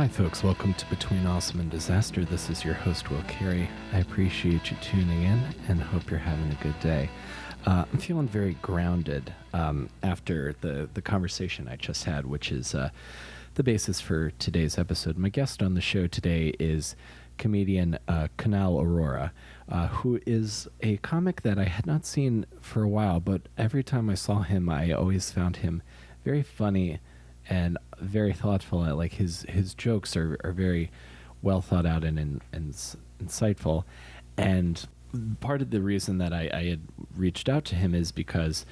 Hi folks, welcome to Between Awesome and Disaster. This is your host, Will Carey. I appreciate you tuning in and hope you're having a good day. I'm feeling very grounded after the conversation I just had, which is the basis for today's episode. My guest on the show today is comedian Kunal Arora, who is a comic that I had not seen for a while, but every time I saw him, I always found him very funny and very thoughtful. Like his jokes are very well thought out and insightful. And part of the reason that I had reached out to him is because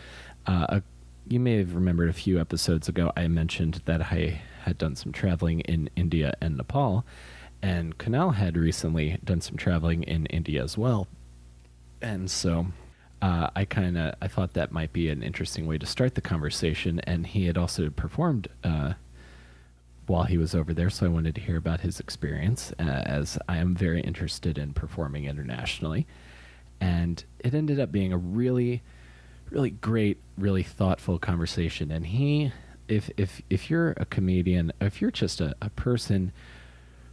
you may have remembered a few episodes ago I mentioned that I had done some traveling in India and Nepal, and Kunal had recently done some traveling in India as well. And so I thought that might be an interesting way to start the conversation, and he had also performed while he was over there, so I wanted to hear about his experience, as I am very interested in performing internationally. And it ended up being a really, really great, really thoughtful conversation. And he, if you're a comedian, if you're just a person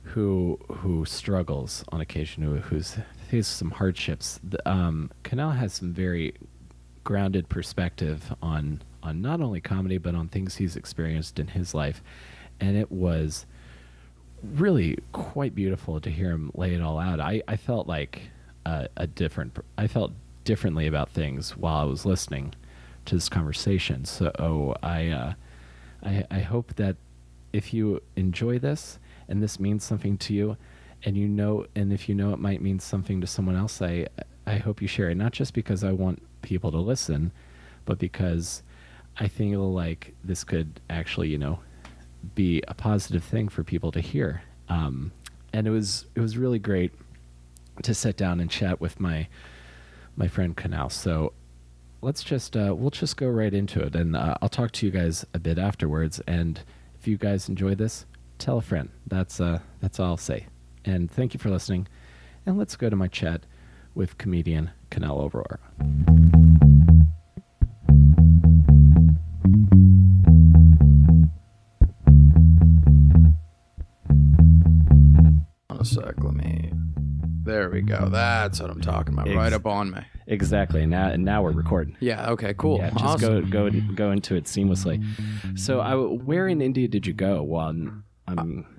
who struggles on occasion, who's faced some hardships, Kunal has some very grounded perspective on not only comedy but on things he's experienced in his life, and it was really quite beautiful to hear him lay it all out. I felt like I felt differently about things while I was listening to this conversation. So I hope that if you enjoy this and this means something to you, and if you know it might mean something to someone else, I hope you share it, not just because I want people to listen, but because I feel like this could actually, be a positive thing for people to hear. And it was really great to sit down and chat with my friend Kunal. So let's just we'll just go right into it, and I'll talk to you guys a bit afterwards. And if you guys enjoy this, tell a friend. That's all I'll say. And thank you for listening. And let's go to my chat with comedian Kunal Arora. A sec, there we go. That's what I'm talking about. Right up on me. Exactly. Now we're recording. Yeah. Okay. Cool. Yeah, just awesome. go into it seamlessly. So, where in India did you go?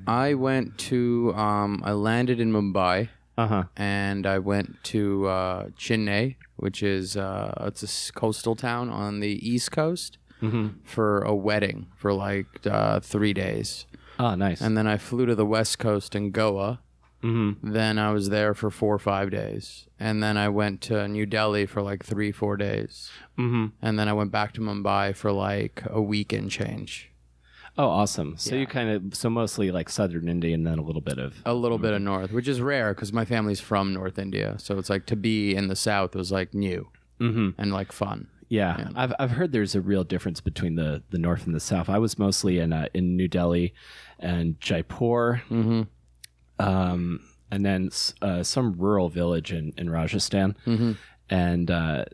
I went to. I landed in Mumbai. Uh-huh. And I went to Chennai, which is it's a coastal town on the East Coast, for a wedding for like 3 days. Oh, nice. And then I flew to the West Coast in Goa. Then I was there for 4 or 5 days. And then I went to New Delhi for like 3-4 days. And then I went back to Mumbai for like a week and change. Oh, awesome. So you mostly like southern India and then a little bit of north, which is rare because my family's from North India. So it's like to be in the south was like new and like fun. Yeah. I've heard there's a real difference between the north and the south. I was mostly in New Delhi and Jaipur. And then some rural village in Rajasthan, and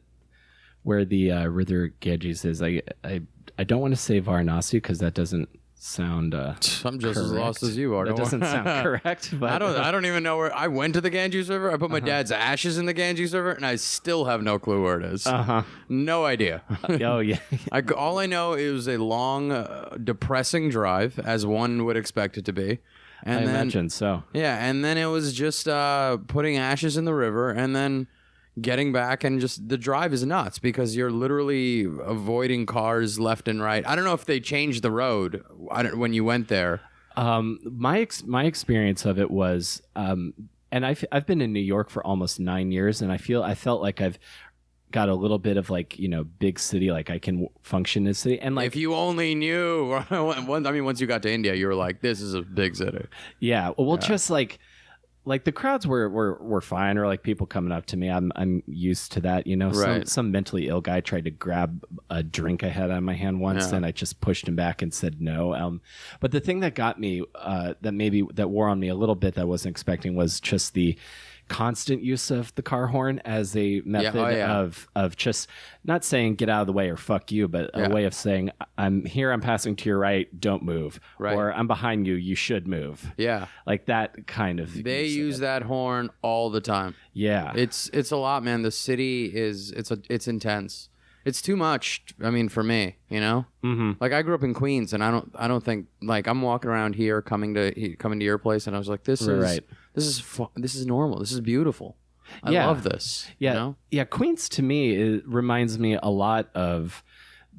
where the river Ganges is. I don't want to say Varanasi because that doesn't sound. I'm just correct. as lost as you are. That doesn't sound correct. But I don't even know where. I went to the Ganges River. I put my dad's ashes in the Ganges River, and I still have no clue where it is. No idea. Oh yeah. All I know is a long, depressing drive, as one would expect it to be. And I imagine so. Yeah, and then it was just putting ashes in the river and then getting back, and just the drive is nuts because you're literally avoiding cars left and right. I don't know if they changed the road when you went there. My experience of it was, and I've been in New York for almost 9 years, and I felt like I've got a little bit of like, big city, like I can function in a city. And like, if you only knew, once you got to India, you were like, this is a big city. Yeah. Well, just like the crowds were fine, or like people coming up to me. I'm used to that, Right. Some mentally ill guy tried to grab a drink I had on my hand once, and I just pushed him back and said no. But the thing that got me, that wore on me a little bit that I wasn't expecting, was just the constant use of the car horn as a method of just not saying get out of the way or fuck you, but a way of saying I'm here, I'm passing to your right, don't move. Right. Or I'm behind you, you should move. Yeah. Like that kind of They use that horn all the time. Yeah. It's a lot, man. The city it's intense. It's too much. I mean, for me, you know, like I grew up in Queens, and I don't think like I'm walking around here coming to your place, and I was like, this is normal. This is beautiful. I love this. Yeah, you know? Yeah. Queens to me it reminds me a lot of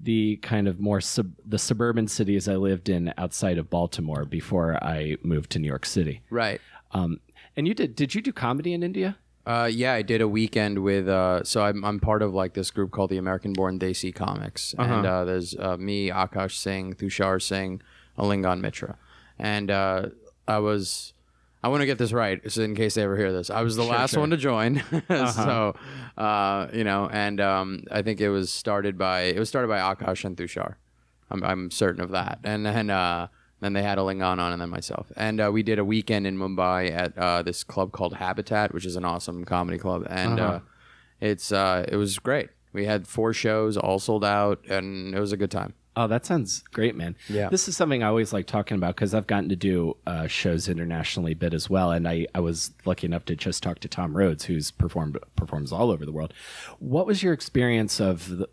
the kind of more the suburban cities I lived in outside of Baltimore before I moved to New York City. Right. And you did you do comedy in India? Yeah, I did a weekend with. So I'm part of like this group called the American Born Desi Comics, and there's me, Akash Singh, Tushar Singh, Alingan Mitra, and I want to get this right, so in case they ever hear this. I was the last one to join, so you know, and I think it was started by Akash and Tushar. I'm certain of that, and then they had Alingan on, and then myself. And we did a weekend in Mumbai at this club called Habitat, which is an awesome comedy club. And it was great. We had 4 shows, all sold out, and it was a good time. Oh, that sounds great, man. Yeah. This is something I always like talking about because I've gotten to do shows internationally a bit as well. And I was lucky enough to just talk to Tom Rhodes, who's performs all over the world. What was your experience of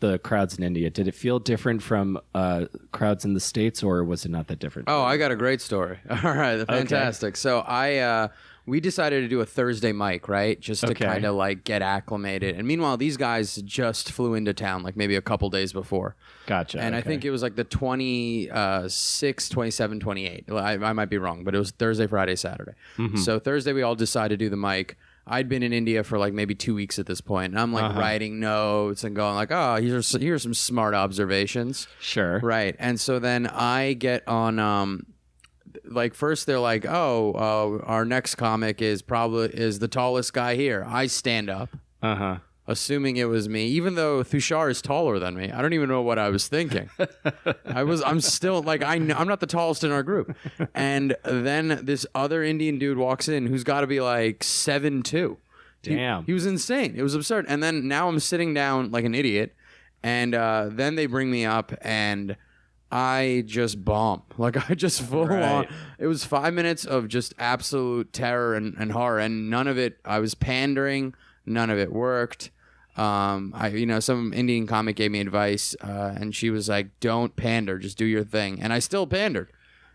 the crowds in India? Did it feel different from crowds in the States, or was it not that different? Oh, I got a great story. All right, fantastic. Okay. So we decided to do a Thursday mic, right? Just to kind of like get acclimated. And meanwhile, these guys just flew into town like maybe a couple days before. Gotcha. And I think it was like the 26, 27, 28. I might be wrong, but it was Thursday, Friday, Saturday. So Thursday, we all decided to do the mic. I'd been in India for like maybe 2 weeks at this point, and I'm like writing notes and going like, oh, here's some smart observations. Sure. Right. And so then I get on, like first they're like, our next comic is the tallest guy here. I stand up. Assuming it was me, even though Tushar is taller than me. I don't even know what I was thinking. I'm still like, I'm not the tallest in our group. And then this other Indian dude walks in who's got to be like 7'2". Damn. He was insane. It was absurd. And then now I'm sitting down like an idiot. And then they bring me up and I just bomb. Like I just full on. It was 5 minutes of just absolute terror and horror. And none of it, I was pandering. None of it worked. Some Indian comic gave me advice, and she was like, "Don't pander, just do your thing." And I still pandered,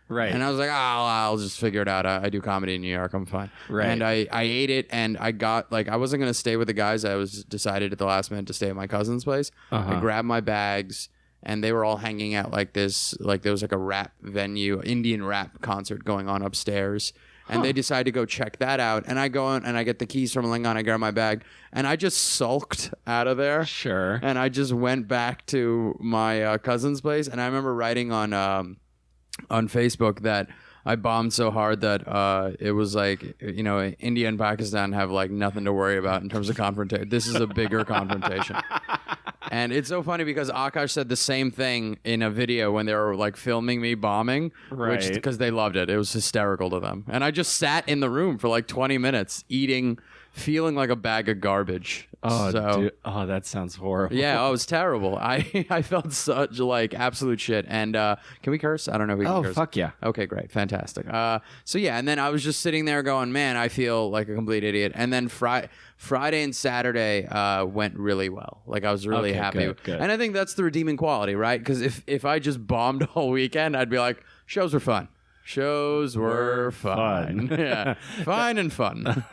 right? And I was like, I'll just figure it out. I do comedy in New York, I'm fine." Right. And I ate it, and I got like I wasn't gonna stay with the guys. I was decided at the last minute to stay at my cousin's place. I grabbed my bags, and they were all hanging out like this. Like there was like a rap venue, Indian rap concert going on upstairs. And they decide to go check that out. And I go in and I get the keys from Lingon. I grab my bag. And I just sulked out of there. Sure. And I just went back to my cousin's place. And I remember writing on Facebook that I bombed so hard that it was like, you know, India and Pakistan have like nothing to worry about in terms of confrontation. This is a bigger confrontation. And it's so funny because Akash said the same thing in a video when they were like filming me bombing, which because they loved it. It was hysterical to them. And I just sat in the room for like 20 minutes eating, feeling like a bag of garbage. Oh, dude. Oh, that sounds horrible. Yeah, it was terrible. I felt such like absolute shit. And can we curse? I don't know if we can curse. Oh, fuck yeah. Okay, great. Fantastic. So yeah, and then I was just sitting there going, man, I feel like a complete idiot. And then Friday and Saturday went really well. Like I was really happy. Good. And I think that's the redeeming quality, right? Because if I just bombed all weekend, I'd be like, shows were fun. Shows were fun. Yeah, fine and fun.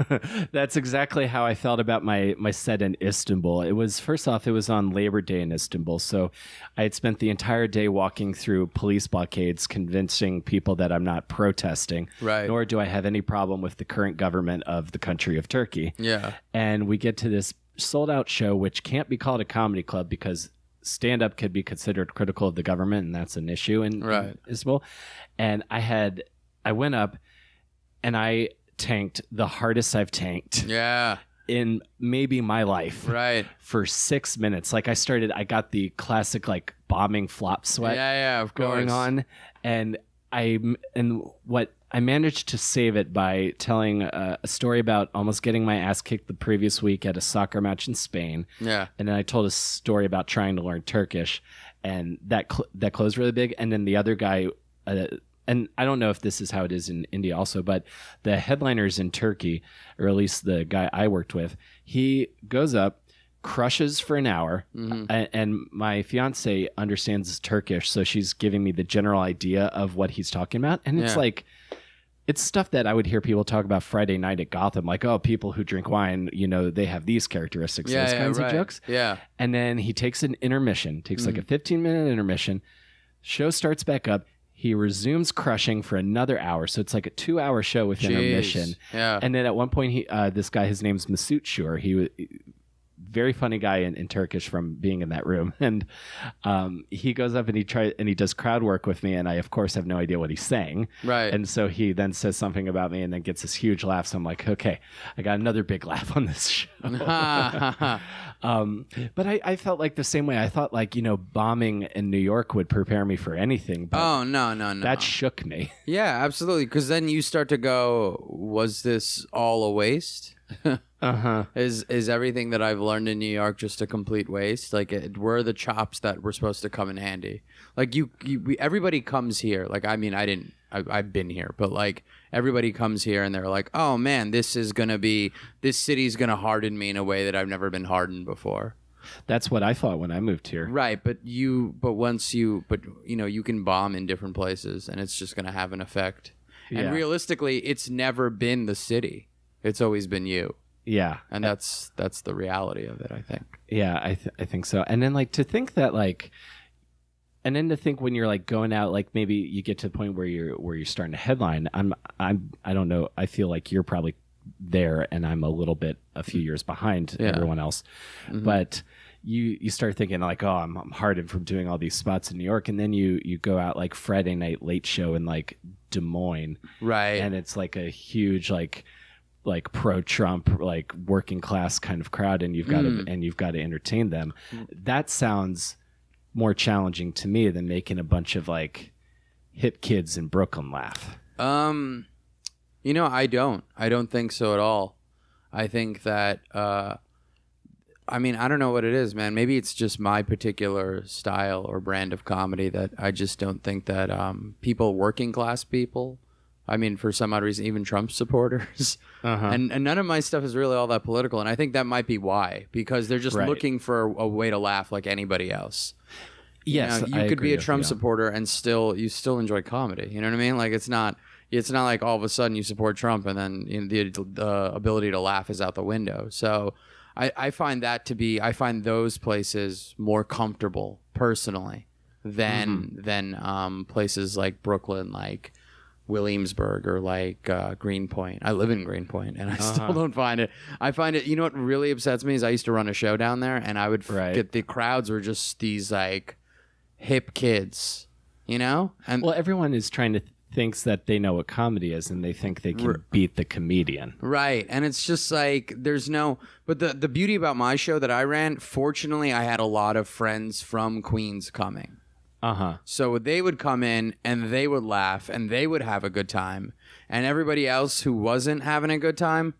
That's exactly how I felt about my set in Istanbul. It was, first off, it was on Labor Day in Istanbul. So I had spent the entire day walking through police blockades, convincing people that I'm not protesting, nor do I have any problem with the current government of the country of Turkey. Yeah. And we get to this sold out show, which can't be called a comedy club because stand-up could be considered critical of the government, and that's an issue in Istanbul. And I went up and I tanked the hardest I've tanked in maybe my life for 6 minutes. Like I got the classic like bombing flop sweat of course. going on. And what I managed to save it by telling a story about almost getting my ass kicked the previous week at a soccer match in Spain. Yeah. And then I told a story about trying to learn Turkish, and that closed really big. And then the other guy, and I don't know if this is how it is in India also, but the headliners in Turkey, or at least the guy I worked with, he goes up, crushes for an hour, and my fiance understands Turkish, so she's giving me the general idea of what he's talking about. And it's like, it's stuff that I would hear people talk about Friday night at Gotham, like, oh, people who drink wine, you know, they have these characteristics, those kinds of jokes. Yeah. And then he takes an intermission, takes like a 15-minute intermission, show starts back up. He resumes crushing for another hour. So it's like a 2-hour show with intermission. Yeah. And then at one point, this guy, his name's Mesut Shur. He very funny guy in Turkish from being in that room. And he goes up and he does crowd work with me. And I, of course, have no idea what he's saying. Right. And so he then says something about me and then gets this huge laugh. So I'm like, okay, I got another big laugh on this show. But I felt like the same way. I thought like, you know, bombing in New York would prepare me for anything. But no. that shook me. Yeah, absolutely. Because then you start to go, was this all a waste? Is everything that I've learned in New York just a complete waste? Like, were the chops that were supposed to come in handy? Like, everybody comes here. Like, I mean, I've been here, but like everybody comes here and they're like, oh man, this city's gonna harden me in a way that I've never been hardened before. That's what I thought when I moved here. Right, but you know, you can bomb in different places and it's just gonna have an effect. Yeah. And realistically, it's never been the city. It's always been you. Yeah. And that's the reality of it, I think. Yeah, I think so. And then like to think that like, and then to think when you're like going out, like maybe you get to the point where you're starting to headline. I don't know. I feel like you're probably there and I'm a few years behind everyone else. Mm-hmm. But you start thinking like, oh, I'm hardened from doing all these spots in New York. And then you go out like Friday night late show in like Des Moines. Right. And it's like a huge like pro-Trump, like working class kind of crowd, and you've got to entertain them. That sounds more challenging to me than making a bunch of like hip kids in Brooklyn laugh. You know, I don't think so at all. I think that I mean, I don't know what it is, man. Maybe it's just my particular style or brand of comedy that I just don't think that working class people, I mean, for some odd reason, even Trump supporters. And none of my stuff is really all that political. And I think that might be why, because they're just looking for a way to laugh like anybody else. Yes, you know, you could be a Trump supporter and still enjoy comedy. You know what I mean? Like it's not like all of a sudden you support Trump and then the ability to laugh is out the window. So I find those places more comfortable personally than places like Brooklyn, like Williamsburg, or like Greenpoint. I live in Greenpoint and I still don't find it. I find it, you know what really upsets me is I used to run a show down there and I would get the crowds were just these like hip kids, you know? And well, everyone is thinks that they know what comedy is and they think they can beat the comedian. Right. And it's just like but the beauty about my show that I ran, fortunately I had a lot of friends from Queens coming. So they would come in and they would laugh and they would have a good time. And everybody else who wasn't having a good time,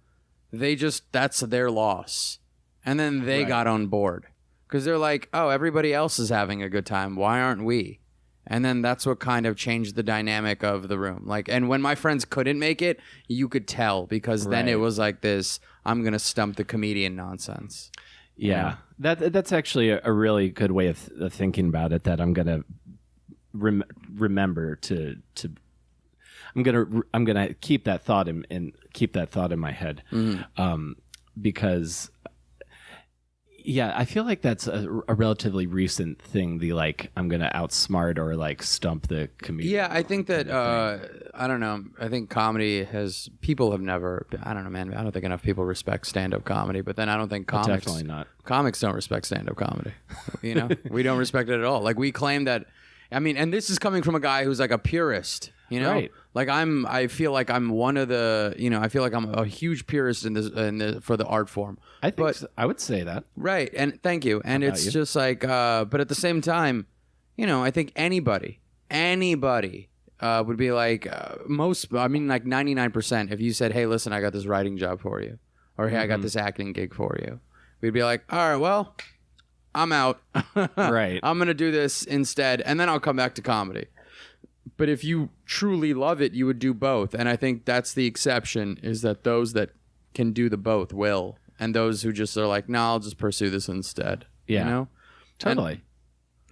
that's their loss. And then they got on board because they're like, oh, everybody else is having a good time. Why aren't we? And then that's what kind of changed the dynamic of the room. Like, and when my friends couldn't make it, you could tell because then it was like this, I'm going to stump the comedian nonsense. Yeah. That's actually a really good way of thinking about it, that I'm going to remember to I'm going to keep that thought in my head. Because I feel like that's a relatively recent thing. The like, I'm going to outsmart or like stump the comedian. Yeah, I think that I don't know. I think comedy people have never. I don't know, man. I don't think enough people respect stand-up comedy. But then I don't think comics. Definitely not. Comics don't respect stand-up comedy. You know, we don't respect it at all. Like we claim that. I mean, and this is coming from a guy who's like a purist. You know, like I feel like I'm one of the. You know, I feel like I'm a huge purist for the art form. I think I would say that. Right, and thank you. And it's just like, but at the same time, you know, I think anybody would be like most. I mean, like 99%. If you said, "Hey, listen, I got this writing job for you," or "Hey, I got this acting gig for you," we'd be like, "All right, well, I'm out. Right. I'm gonna do this instead, and then I'll come back to comedy." But if you truly love it, you would do both, and I think that's the exception. Is that those that can do the both will, and those who just are like, "No, I'll just pursue this instead." Yeah. You know? Totally. And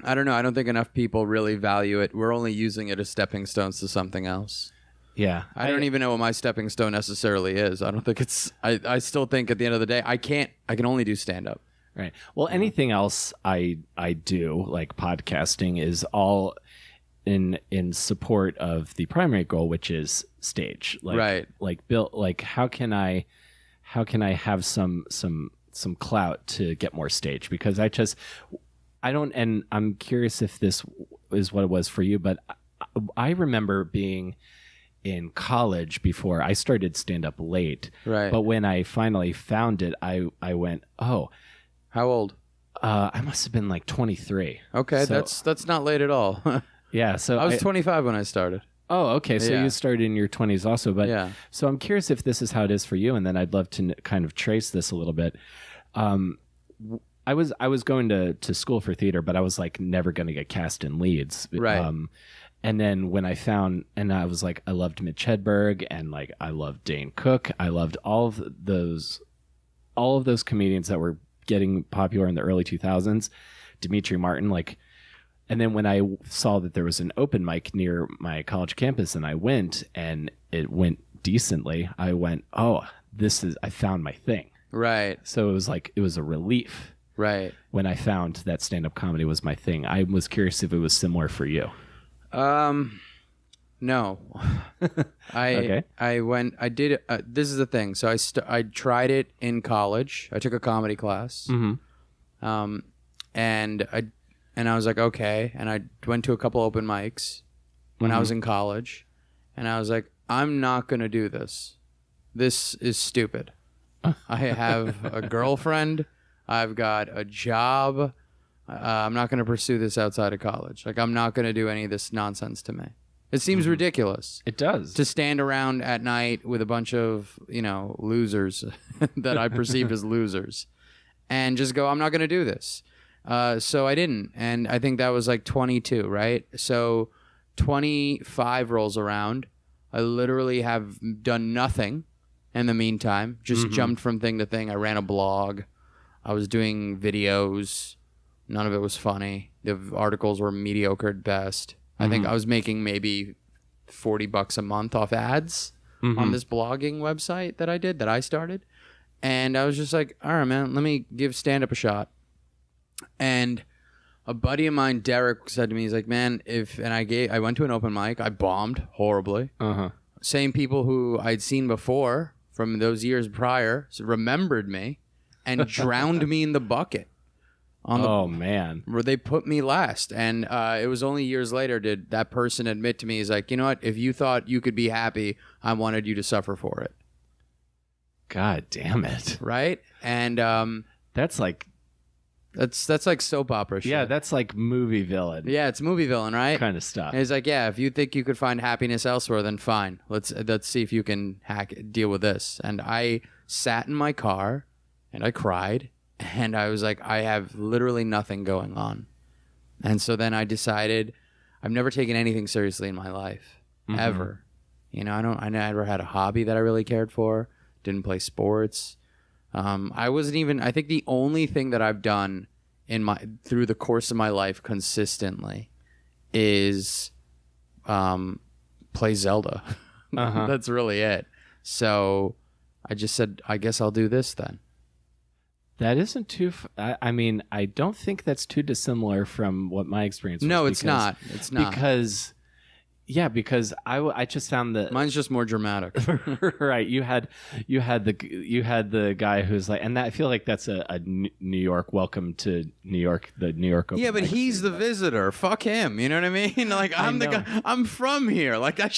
I don't know. I don't think enough people really value it. We're only using it as stepping stones to something else. Yeah. I don't even know what my stepping stone necessarily is. I don't think it's. I still think at the end of the day, I can only do stand up. Right. Well, anything else I do, like podcasting, is all in support of the primary goal, which is stage. Like, Right. Like Bill. Like how can I have some clout to get more stage? Because I don't, and I'm curious if this is what it was for you, but I remember being in college before I started stand up late. Right. But when I finally found it, I went, oh. How old? I must have been like 23. Okay, So- that's not late at all. Yeah. So I was 25 when I started. Oh, okay. So Yeah. you started in your 20s also, but Yeah. so I'm curious if this is how it is for you, and then I'd love to kind of trace this a little bit. I was going to school for theater, but I was like never going to get cast in leads. Right. And then when I found, and I was like, I loved Mitch Hedberg, and like I loved Dane Cook. I loved all of those comedians that were getting popular in the early 2000s. Dimitri Martin, like. And then when I saw that there was an open mic near my college campus, and I went, and it went decently, I went, oh, I found my thing. Right. So it was a relief Right. when I found that stand-up comedy was my thing. I was curious if it was similar for you. No. Okay. I did this is the thing. So I tried it in college. I took a comedy class. Mm-hmm. And I was like, okay. And I went to a couple open mics when I was in college. And I was like, I'm not going to do this. This is stupid. I have a girlfriend. I've got a job. I'm not going to pursue this outside of college. Like, I'm not going to do any of this nonsense to me. It seems ridiculous It does. to stand around at night with a bunch of, losers that I perceive as losers and just go, I'm not going to do this. So I didn't. And I think that was like 22, right? So 25 rolls around. I literally have done nothing in the meantime, just jumped from thing to thing. I ran a blog. I was doing videos. None of it was funny. The articles were mediocre at best. I think I was making maybe $40 a month off ads on this blogging website that I started. And I was just like, all right, man, let me give stand-up a shot. And a buddy of mine, Derek, said to me, he's like, man, I went to an open mic. I bombed horribly. Uh-huh. Same people who I'd seen before from those years prior remembered me and drowned me in the bucket. Oh, man. Where they put me last. And it was only years later did that person admit to me, he's like, you know what? If you thought you could be happy, I wanted you to suffer for it. God damn it. Right? And That's like, that's like soap opera shit. yeah, that's like movie villain Yeah, it's movie villain, right? kind of stuff. And he's like, yeah, if you think you could find happiness elsewhere, then fine. Let's see if you can deal with this. And I sat in my car and I cried. And I was like, I have literally nothing going on. And so then I decided I've never taken anything seriously in my life, ever. I never had a hobby that I really cared for. Didn't play sports. I think the only thing that I've done through the course of my life consistently is play Zelda. That's really it. So I just said, I guess I'll do this then. That isn't too. I mean, I don't think that's too dissimilar from what my experience was. No, it's not. It's not. Because I just found that Mine's just more dramatic. right. You had the guy who's like, and that, I feel like that's a New York, welcome to New York, the New York. Yeah, but he's the visitor. Fuck him. You know what I mean? Like, I'm the guy. I'm from here. Like, I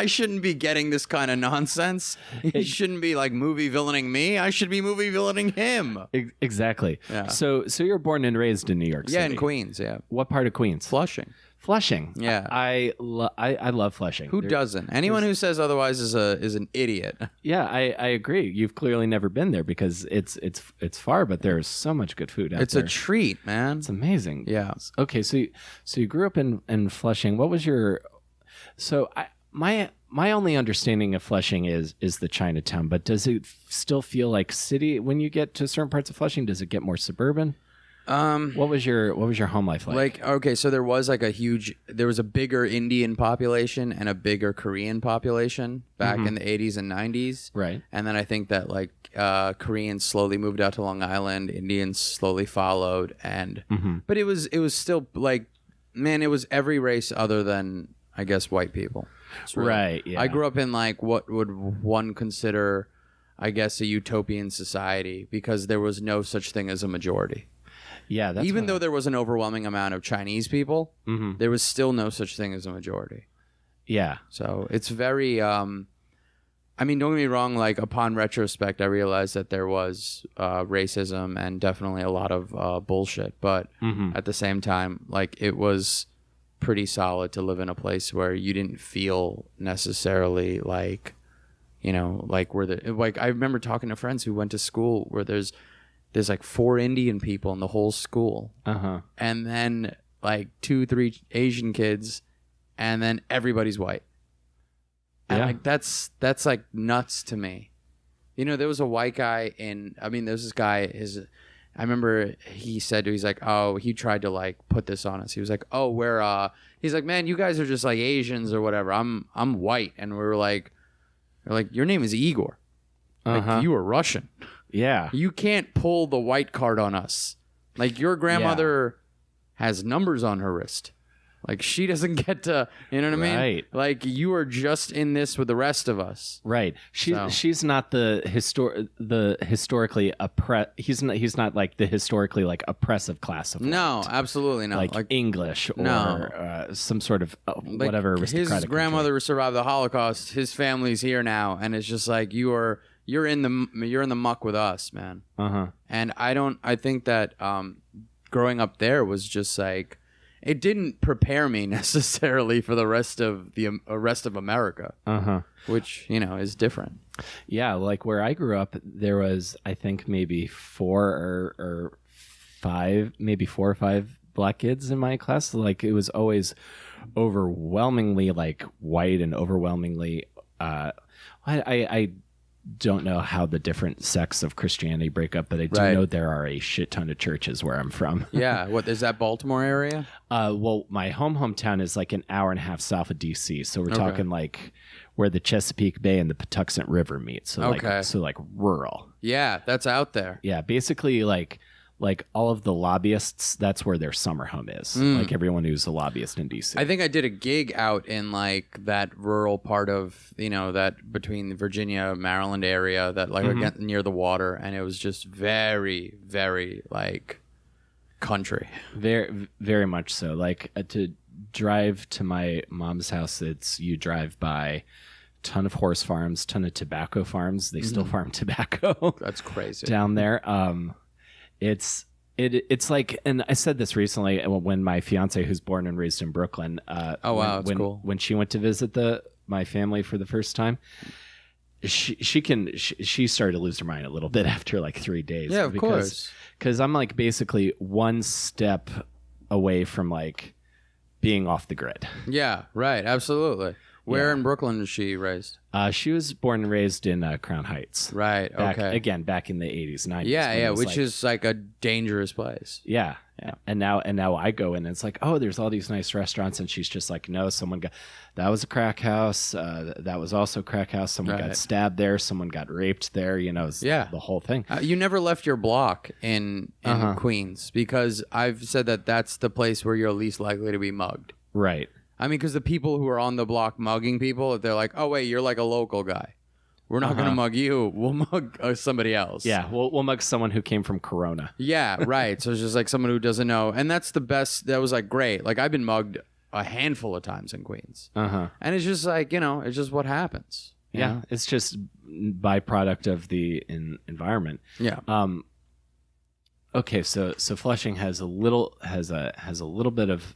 shouldn't be getting this kind of nonsense. He shouldn't be like movie villaining me. I should be movie villaining him. Exactly. Yeah. So you're born and raised in New York City. Yeah, in Queens. Yeah, What part of Queens? Flushing. Flushing. Yeah. I love Flushing. Who doesn't? Anyone who says otherwise is an idiot. Yeah, I agree. You've clearly never been there because it's far, but there's so much good food out there. It's a treat, man. It's amazing. Yeah. Okay, so you grew up in Flushing. What was your my only understanding of Flushing is the Chinatown, but does it still feel like city when you get to certain parts of Flushing? Does it get more suburban? What was your home life like? Like, okay, so there was a bigger Indian population and a bigger Korean population back in the 80s and 90s. Right. And then I think that Koreans slowly moved out to Long Island, Indians slowly followed, and but it was still like, man, it was every race other than, I guess, white people. Right. Yeah. I grew up in like what would one consider, I guess, a utopian society because there was no such thing as a majority. Yeah, even though there was an overwhelming amount of Chinese people, there was still no such thing as a majority. Yeah. So it's very, I mean, don't get me wrong, like upon retrospect, I realized that there was racism and definitely a lot of bullshit. But at the same time, like it was pretty solid to live in a place where you didn't feel necessarily like, you know, like I remember talking to friends who went to school where there's like 4 Indian people in the whole school. And then like 2-3 Asian kids, and then everybody's white. And like that's like nuts to me. You know, there was a white guy there's this guy, I remember he's like, oh, he tried to like put this on us. He was like, oh, he's like, man, you guys are just like Asians or whatever. I'm white. And we're like, your name is Igor. Like, you were Russian. Yeah. You can't pull the white card on us. Like, your grandmother has numbers on her wrist. Like, she doesn't get to, you know what I mean? Right. Like, you are just in this with the rest of us. Right. She's not the historically he's not like the historically like oppressive class of No, absolutely not. Like English or some sort of whatever aristocratic his grandmother survived the Holocaust. His family's here now, and it's just like you're in the muck with us, man. And I think that growing up there was just like, it didn't prepare me necessarily for the rest of America, which, you know, is different. Yeah, like where I grew up, there was, I think, maybe 4 or 5 black kids in my class. Like, it was always overwhelmingly like white and overwhelmingly. I don't know how the different sects of Christianity break up, but I do know there are a shit ton of churches where I'm from. Yeah. What is that, Baltimore area? Well, my hometown is like an hour and a half south of DC. So we're talking like where the Chesapeake Bay and the Patuxent River meet. So like rural. Yeah, that's out there. Yeah, basically like all of the lobbyists, that's where their summer home is. Like everyone who's a lobbyist in DC. I think I did a gig out in like that rural part of, you know, that between the Virginia, Maryland area that like again, near the water. And it was just very, very like country. Very, very much so. Like to drive to my mom's house, you drive by ton of horse farms, ton of tobacco farms. They still farm tobacco. That's crazy. Down there. It's like, and I said this recently when my fiance, who's born and raised in Brooklyn, that's cool. When she went to visit my family for the first time, she started to lose her mind a little bit after like 3 days. Yeah, of course. Because I'm like basically one step away from like being off the grid. Yeah, right. Absolutely. Where in Brooklyn was she raised? She was born and raised in Crown Heights. Right. Okay. Back in the 80s, 90s. Yeah, which is like a dangerous place. Yeah. And now I go in and it's like, oh, there's all these nice restaurants, and she's just like, no, that was a crack house. That was also a crack house. Someone got stabbed there. Someone got raped there. You know, the whole thing. You never left your block in Queens, because I've said that that's the place where you're least likely to be mugged. Right. I mean, because the people who are on the block mugging people, they're like, oh, wait, you're like a local guy. We're not going to mug you. We'll mug somebody else. Yeah, we'll mug someone who came from Corona. Yeah, right. So it's just like someone who doesn't know. And that's the best. That was like great. Like, I've been mugged a handful of times in Queens. And it's just like, you know, it's just what happens. Yeah, it's just byproduct of the environment. Yeah. Okay, so Flushing has a little bit of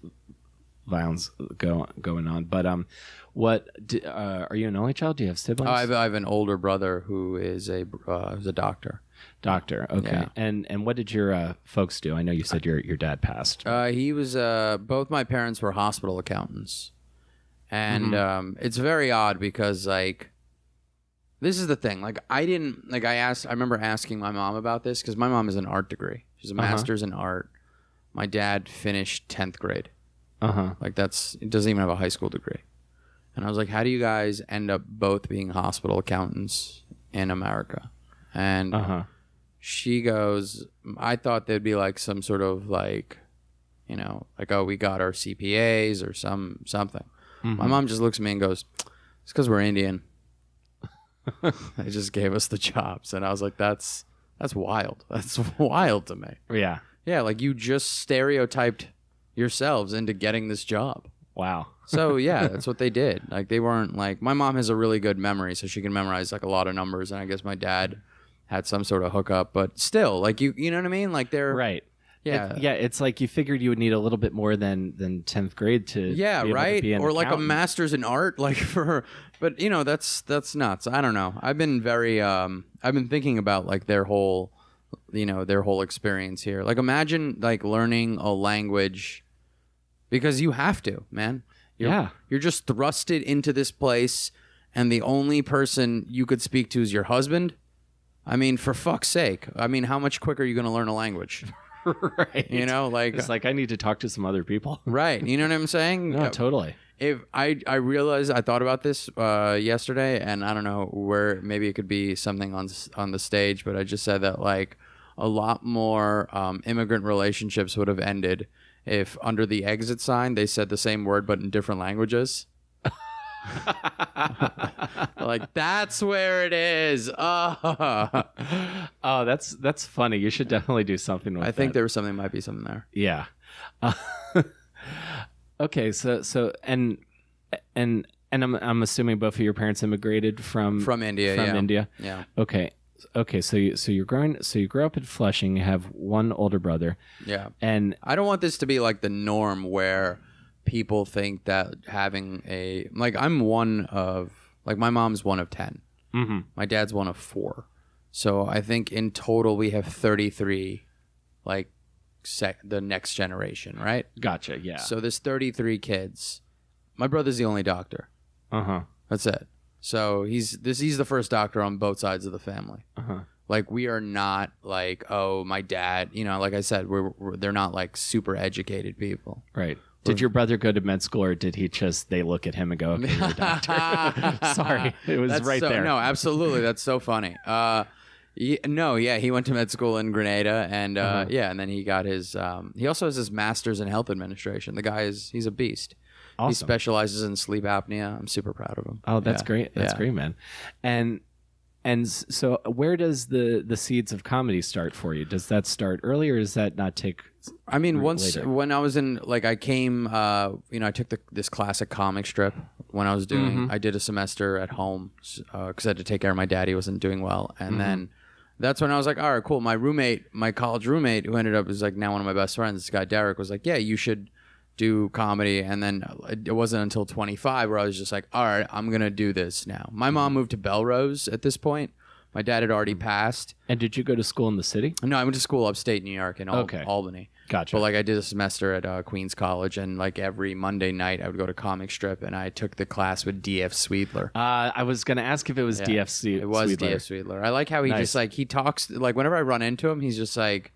violence going on. But are you an only child? Do you have siblings? I have an older brother who is a doctor. Doctor. Okay. Yeah. And what did your folks do? I know you said your dad passed. He was both my parents were hospital accountants. And it's very odd because like this is the thing. Like I remember asking my mom about this because my mom has an art degree. She's a master's in art. My dad finished 10th grade. Like it doesn't even have a high school degree. And I was like, how do you guys end up both being hospital accountants in America? And she goes, I thought there'd be like some sort of like, you know, like, oh, we got our CPAs or something. My mom just looks at me and goes, it's because we're Indian. They just gave us the jobs. And I was like, that's wild. That's wild to me. Yeah. Yeah, like you just stereotyped yourselves into getting this job. Wow. So yeah, that's what they did. Like they weren't like, my mom has a really good memory, so she can memorize like a lot of numbers. And I guess my dad had some sort of hookup, but still, like you know what I mean? Like they're right. Yeah. It's like you figured you would need a little bit more than 10th grade to be able right? to be an or like a accountant. master's in art, like but you know, that's nuts. I don't know. I've been thinking about like their whole experience here. Like imagine like learning a language because you have to, man. You're just thrusted into this place and the only person you could speak to is your husband. I mean, for fuck's sake. I mean, how much quicker are you going to learn a language? Right. You know, like it's like I need to talk to some other people. Right. You know what I'm saying? No, totally. If I realized I thought about this yesterday, and I don't know where, maybe it could be something on the stage, but I just said that like a lot more immigrant relationships would have ended if under the exit sign they said the same word but in different languages. Like that's where it is. Oh, that's funny. You should definitely do something with that. I think there was might be something there. Yeah. Okay. So and I'm assuming both of your parents immigrated from India. From yeah. India. Yeah. Okay. So you grew up in Flushing. You have one older brother. Yeah. And I don't want this to be like the norm where people think that having I'm one of, like my mom's one of 10. Mm-hmm. My dad's one of 4. So I think in total we have 33, like the next generation, right? Gotcha. Yeah. So there's 33 kids. My brother's the only doctor. That's it. So he's the first doctor on both sides of the family. Like we are not like, oh, my dad, you know, like I said, they're not like super educated people. Right. Did your brother go to med school, or did he they look at him and go, okay, you're a doctor? Sorry, it was there. No, absolutely. That's so funny. He went to med school in Grenada, and and then he got his, he also has his master's in health administration. The guy he's a beast. Awesome. He specializes in sleep apnea. I'm super proud of him. Oh, that's great. That's great, man. And so where does the seeds of comedy start for you? Does that start early, or does that not take... I mean, later? When I was in, like, I came, I took this classic comic strip when I was doing, I did a semester at home because I had to take care of my dad. He wasn't doing well. And then that's when I was like, all right, cool. My college roommate, who ended up is like now one of my best friends, this guy Derek, was like, yeah, you should do comedy. And then it wasn't until 25 where I was just like, all right, I'm going to do this now. My mom moved to Belrose at this point. My dad had already passed. And did you go to school in the city? No, I went to school upstate New York in Albany. Gotcha. But like I did a semester at Queens College, and like every Monday night I would go to comic strip, and I took the class with D.F. Sweetler. I was going to ask if it was D.F. Sweetler. It was D.F. Sweetler. I like how he just like, he talks, like whenever I run into him, he's just like,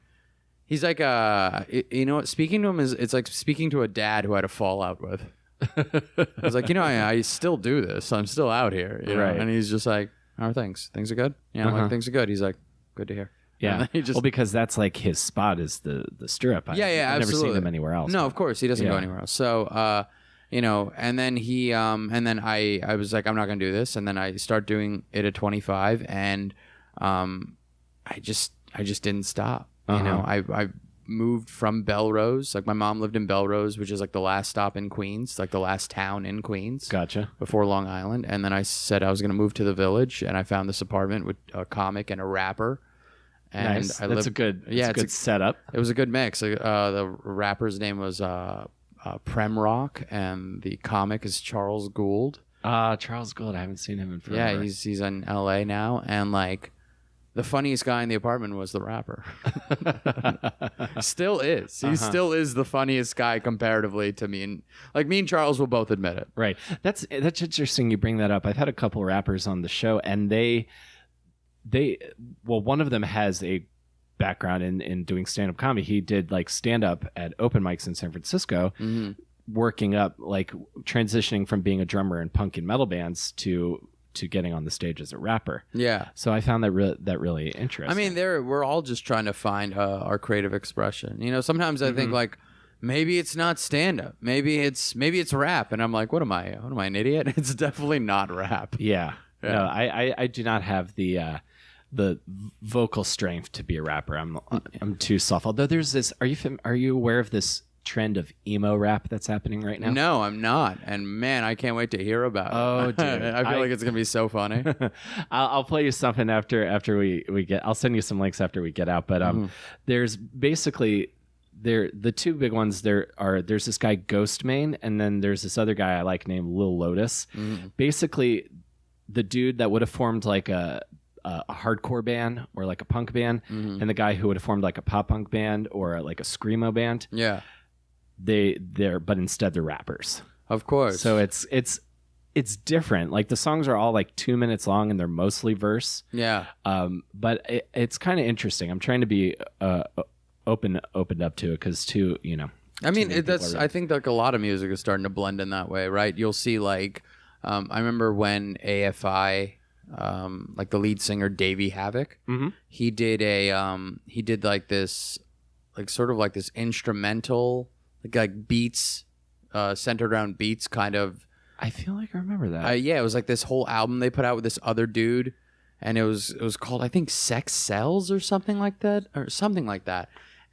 he's like, you know what, speaking to him it's like speaking to a dad who had a fallout with. I was like, I still do this. I'm still out here. You know? Right. And he's just like, how are things? Things are good? Yeah, I'm like, things are good. He's like, good to hear. Yeah. Well, because that's like his spot is the strip. I've never absolutely seen him anywhere else. No, of course. He doesn't go anywhere else. So, and then he, and then I was like, I'm not going to do this. And then I start doing it at 25, and I just didn't stop. You know, I moved from Belrose. Like my mom lived in Belrose, which is like the last stop in Queens, like the last town in Queens. Gotcha. Before Long Island. And then I said I was going to move to the Village, and I found this apartment with a comic and a rapper. And nice. That's a good setup. It was a good mix. The rapper's name was Prem Rock, and the comic is Charles Gould. Charles Gould. I haven't seen him in forever. Yeah, he's in L.A. now, and like the funniest guy in the apartment was the rapper. Still is. He still is the funniest guy comparatively to me, and like me and Charles will both admit it. Right. That's interesting. You bring that up. I've had a couple rappers on the show, and one of them has a background in doing stand-up comedy. He did like stand-up at open mics in San Francisco, working up, like transitioning from being a drummer in punk and metal bands to getting on the stage as a rapper. Yeah. So I found that really interesting. I mean, we're all just trying to find our creative expression. You know, sometimes I think like maybe it's not stand-up, maybe it's rap, and I'm like, what am I, an idiot? It's definitely not rap. Yeah. No, I do not have the vocal strength to be a rapper. I'm too soft. Although there's this, are you aware of this trend of emo rap that's happening right now? No, I'm not. And man, I can't wait to hear about it. Oh, dude. I feel like it's going to be so funny. I'll play you something after we get, I'll send you some links after we get out. But there's basically the two big ones there's this guy Ghostmane, and then there's this other guy I like named Lil Lotus. Basically the dude that would have formed like a hardcore band or like a punk band, and the guy who would have formed like a pop punk band or like a screamo band. Yeah. But instead they're rappers. Of course. So it's different. Like the songs are all like 2 minutes long and they're mostly verse. Yeah. But it's kind of interesting. I'm trying to be opened up to it because I mean, I think like a lot of music is starting to blend in that way, right? You'll see like I remember when AFI, like the lead singer Davey Havok, he did like this, like sort of like this instrumental, like beats, centered around beats, kind of. I feel like I remember that. Yeah, it was like this whole album they put out with this other dude, and it was called, I think, Sex Sells or something like that,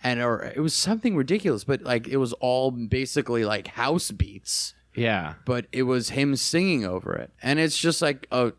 and it was something ridiculous, but like it was all basically like house beats. Yeah, but it was him singing over it, and it's just like a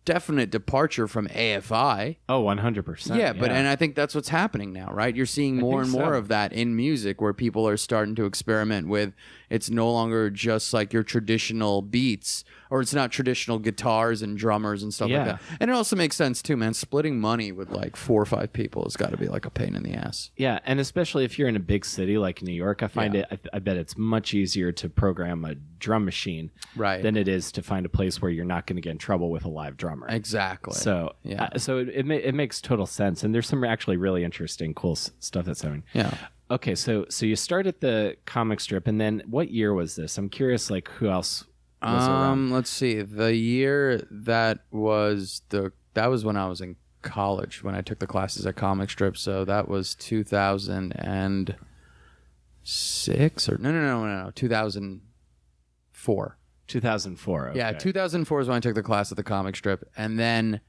definite departure from AFI. Oh, 100%. Yeah, but and I think that's what's happening now, right? You're seeing more and more of that in music, where people are starting to experiment with, it's no longer just like your traditional beats, or it's not traditional guitars and drummers and stuff like that. And it also makes sense too, man. Splitting money with like 4 or 5 people has got to be like a pain in the ass. Yeah, and especially if you're in a big city like New York, I find I bet it's much easier to program a drum machine than it is to find a place where you're not going to get in trouble with a live drummer. Exactly. So so it makes total sense, and there's some actually really interesting, cool stuff that's happening. Yeah. Okay, so you started the comic strip, and then what year was this? I'm curious, like who else was around? Let's see. The year that was when I was in college, when I took the classes at comic strip. So that was 2006 or no, 2004. 2004. Okay. Yeah, 2004 is when I took the class at the comic strip, and then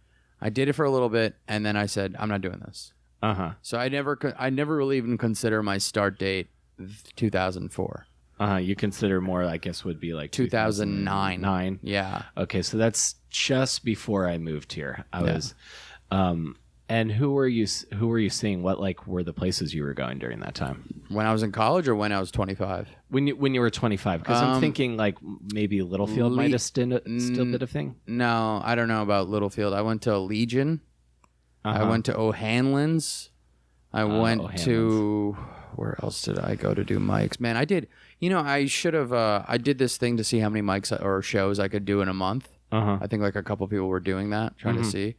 I did it for a little bit, and then I said, I'm not doing this. So I never really even consider my start date 2004. You consider more, I guess, would be like 2009. Yeah. Okay, so that's just before I moved here. I was, and who were you seeing? What like were the places you were going during that time? When I was in college, or when I was 25? When you were 25, because I'm thinking like maybe Littlefield might have still been a thing. No, I don't know about Littlefield. I went to Legion. I went to O'Hanlon's. I went to, where else did I go to do mics? Man, I did. I should have. I did this thing to see how many mics or shows I could do in a month. I think like a couple people were doing that, trying to see.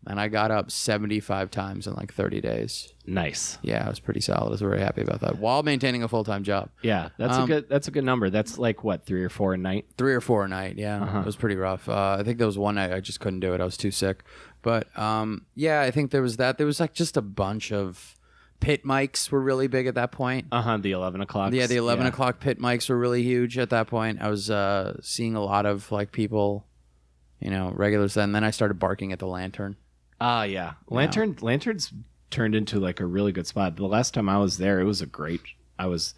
And I got up 75 times in like 30 days. Nice. Yeah, I was pretty solid. I was very happy about that, while maintaining a full-time job. Yeah, that's a good number. That's like what, 3 or 4 a night? 3 or 4 a night. Yeah, it was pretty rough. I think there was one night I just couldn't do it. I was too sick. But I think there was that. There was like just a bunch of pit mics were really big at that point. The 11 o'clock. Yeah, the 11 o'clock pit mics were really huge at that point. I was seeing a lot of like people, regulars. And then I started barking at the Lantern. Yeah. Lantern's turned into like a really good spot. The last time I was there, it was a great. I was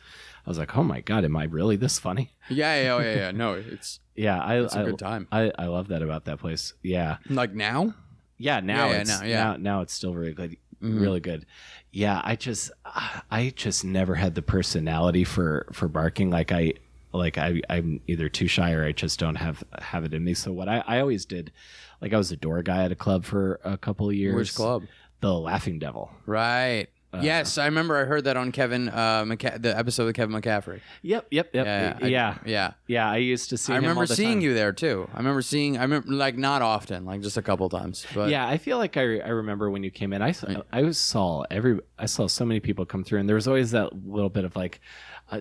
like, oh my God, am I really this funny? Yeah. No, it's it's a good time. I love that about that place. Yeah. Like now? Yeah, now now it's still really good. really good. Yeah, I just never had the personality for barking. I'm either too shy or I just don't have it in me. So what I always did, like I was a door guy at a club for a couple of years. Which club? The Laughing Devil. Right. Yes, I remember I heard that on Kevin, the episode with Kevin McCaffrey. Yep. Yeah. I used to see him all the time. I remember seeing you there too. I remember like not often, like just a couple times. But yeah, I feel like I remember when you came in. I saw so many people come through, and there was always that little bit of like,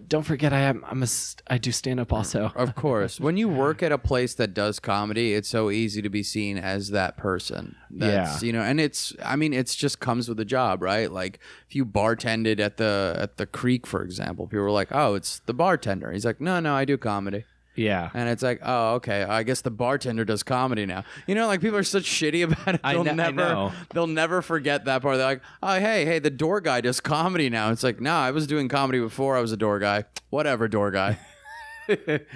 don't forget I do stand up also. Of course. When you work at a place that does comedy, it's so easy to be seen as that person. That's, and it's just comes with the job, right? Like if you bartended at the Creek, for example, people were like, "Oh, it's the bartender." He's like, "No, I do comedy." Yeah. And it's like, oh, okay, I guess the bartender does comedy now. Like people are such shitty about it. I know. They'll never forget that part. They're like, oh, hey, the door guy does comedy now. It's like, no, I was doing comedy before I was a door guy. Whatever, door guy.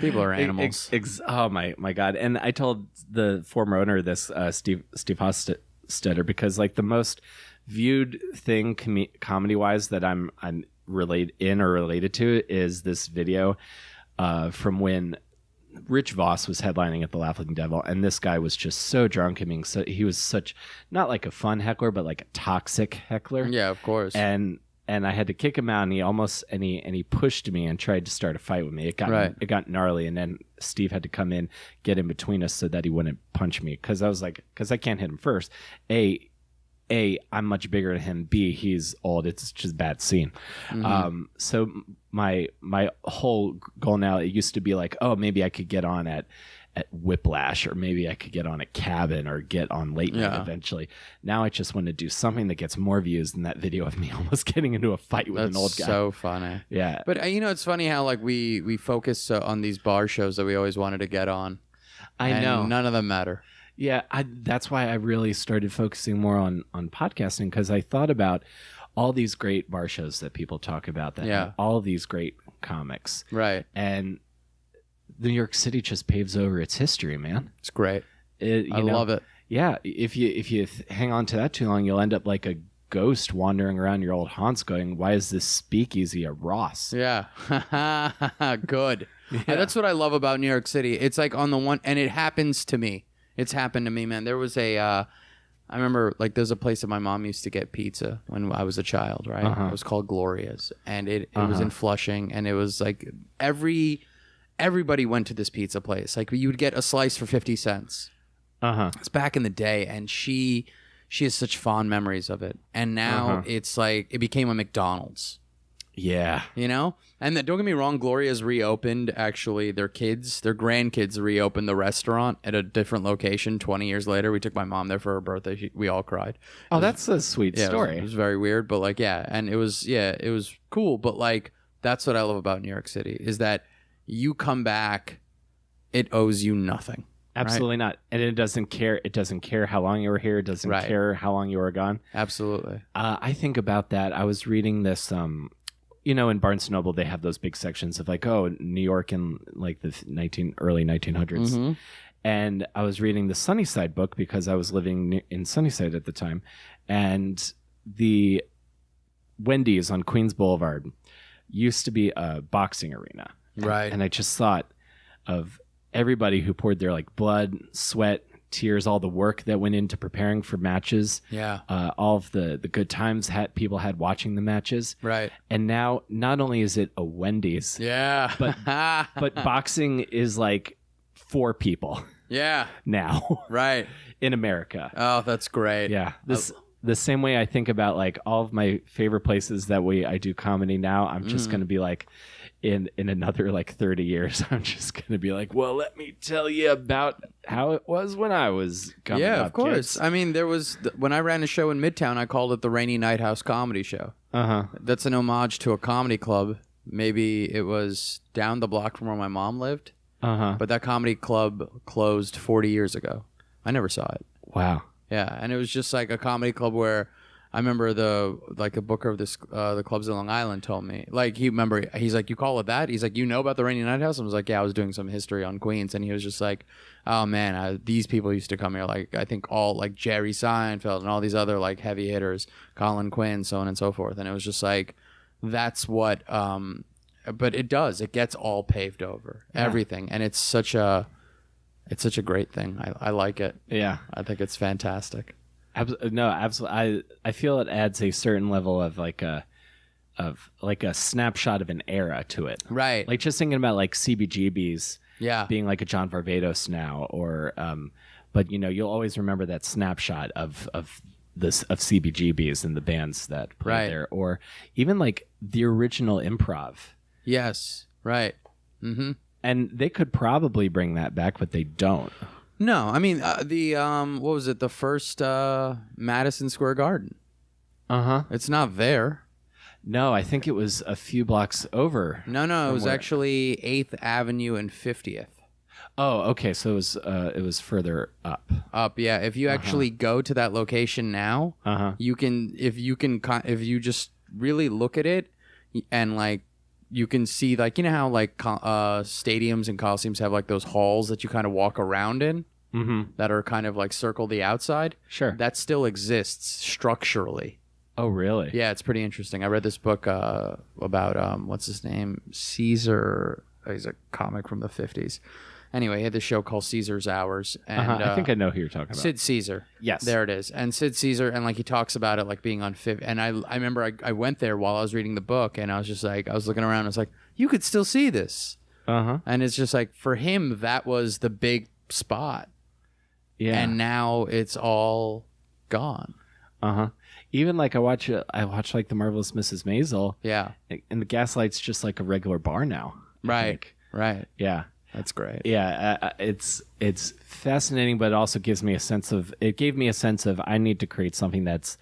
People are animals. Oh my God. And I told the former owner of this, Steve Hostetter, because like the most viewed thing comedy wise that I'm related to is this video from when Rich Voss was headlining at the Laughing Devil, and this guy was just so drunk. I mean, so he was such not like a fun heckler, but like a toxic heckler. Yeah, of course. And I had to kick him out, and he pushed me and tried to start a fight with me. It got gnarly, and then Steve had to come in, get in between us so that he wouldn't punch me, because I can't hit him first. A, I'm much bigger than him. B, he's old. It's just a bad scene. Mm-hmm. So my whole goal now, it used to be like, oh, maybe I could get on at Whiplash, or maybe I could get on a Cabin, or get on Late Night eventually. Now I just want to do something that gets more views than that video of me almost getting into a fight with an old guy. That's so funny. Yeah. But it's funny how like we focus on these bar shows that we always wanted to get on. I know. None of them matter. Yeah, that's why I really started focusing more on podcasting, because I thought about all these great bar shows that people talk about, that have all these great comics. Right. And New York City just paves over its history, man. It's great. I love it. Yeah, if you hang on to that too long, you'll end up like a ghost wandering around your old haunts going, why is this speakeasy a Ross? Yeah. Good. Yeah. That's what I love about New York City. It's like on the one, and it happens to me. It's happened to me, man. There was I remember like there's a place that my mom used to get pizza when I was a child, right? Uh-huh. It was called Gloria's, and it was in Flushing, and it was like everybody went to this pizza place. Like you would get a slice for 50 cents. It's back in the day, and she has such fond memories of it. And now it's like it became a McDonald's. Yeah. And don't get me wrong, Gloria's reopened, actually. Their grandkids reopened the restaurant at a different location 20 years later. We took my mom there for her birthday. We all cried. Oh, that's a sweet story. It was very weird, but like, yeah. And it was cool. But like, that's what I love about New York City, is that you come back, it owes you nothing. Absolutely not. And it doesn't care. It doesn't care how long you were here. It doesn't care how long you were gone. Absolutely. I think about that. I was reading this, in Barnes & Noble, they have those big sections of like, oh, New York in like the early 1900s. Mm-hmm. And I was reading the Sunnyside book because I was living in Sunnyside at the time. And the Wendy's on Queens Boulevard used to be a boxing arena. Right. And I just thought of everybody who poured their like blood, sweat, tears, all the work that went into preparing for matches. Yeah. All of the good times people had watching the matches. Right. And now not only is it a Wendy's. Yeah. but boxing is like 4 people. Yeah. Now. Right. In America. Oh, that's great. Yeah. The same way I think about like all of my favorite places that I do comedy now, I'm just going to be like, in another like 30 years, I'm just going to be like, well, let me tell you about how it was when I was coming up. Yeah, of course. Kids. I mean, when I ran a show in Midtown, I called it the Rainy Night House Comedy Show. That's an homage to a comedy club. Maybe it was down the block from where my mom lived. But that comedy club closed 40 years ago. I never saw it. Wow. Yeah, and it was just like a comedy club where I remember a booker of the clubs in Long Island told me, like, he's like, you call it that? He's like, you know about the Rainy Night House? I was like, yeah, I was doing some history on Queens, and he was just like, oh man, these people used to come here, like, I think all, like, Jerry Seinfeld and all these other, like, heavy hitters, Colin Quinn, so on and so forth, and it was just like, that's what, but it gets all paved over, everything, and it's such a great thing. I like it. Yeah, I think it's fantastic. No, absolutely. I feel it adds a certain level of like a snapshot of an era to it. Right. Like just thinking about like CBGBs being like a John Varvatos now, or but you'll always remember that snapshot of CBGBs and the bands that played there, or even like the original improv. Yes. Right. Mm-hmm. And they could probably bring that back, but they don't. No, I mean what was it? The first Madison Square Garden. It's not there. No, I think it was a few blocks over. No, it was actually 8th Avenue and 50th. Oh, okay. So it was further up. Up, yeah. If you actually go to that location now, you can if you just really look at it and like. You can see, like, you know how, like, stadiums and coliseums have, like, those halls that you kind of walk around in that are kind of, like, circle the outside? Sure. That still exists structurally. Oh, really? Yeah, it's pretty interesting. I read this book about, what's his name? Caesar. He's a comic from the 50s. Anyway, he had this show called Caesar's Hours. And, I think I know who you're talking about. Sid Caesar. Yes. There it is. And Sid Caesar, and like he talks about it like being on 50. And I remember I went there while I was reading the book, and I was just like, I was looking around, and I was like, you could still see this. And it's just like, for him, that was the big spot. Yeah. And now it's all gone. Even like I watch like The Marvelous Mrs. Maisel. Yeah. And the Gaslight's just like a regular bar now. Right. Yeah. That's great. Yeah, it's fascinating, but it also gives me a sense of I need to create something that's,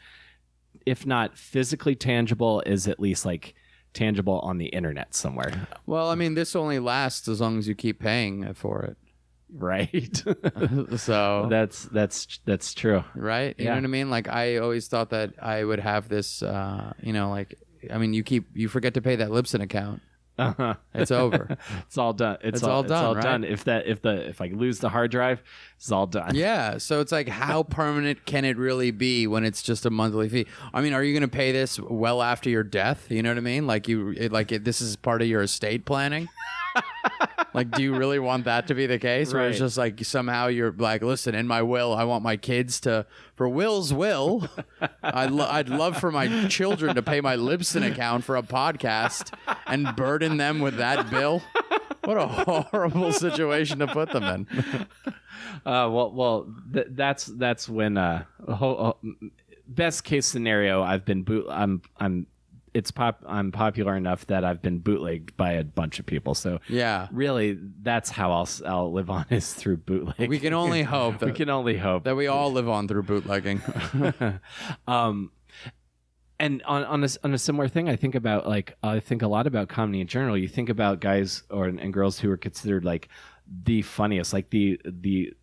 if not physically tangible, is at least like tangible on the internet somewhere. Well, I mean, this only lasts as long as you keep paying for it. Right. So that's true. Right. You know what I mean? Like, I always thought that I would have this, like, I mean, you forget to pay that Libsyn account. It's over. It's all done. It's all done. If I lose the hard drive, it's all done. Yeah. So it's like, how permanent can it really be when it's just a monthly fee? I mean, are you going to pay this well after your death? You know what I mean? Like this is part of your estate planning. Like, do you really want that to be the case? Where it's just like somehow you're like, listen, in my will, I want my kids for Will's will. I'd love for my children to pay my Libsyn account for a podcast and burden them with that bill. What a horrible situation to put them in. That's when best case scenario. I'm popular enough that I've been bootlegged by a bunch of people. So yeah, really, that's how I'll live on, is through bootleg. We can only hope. That we all live on through bootlegging. And on a similar thing, I think a lot about comedy in general. You think about guys and girls who are considered like the funniest, like the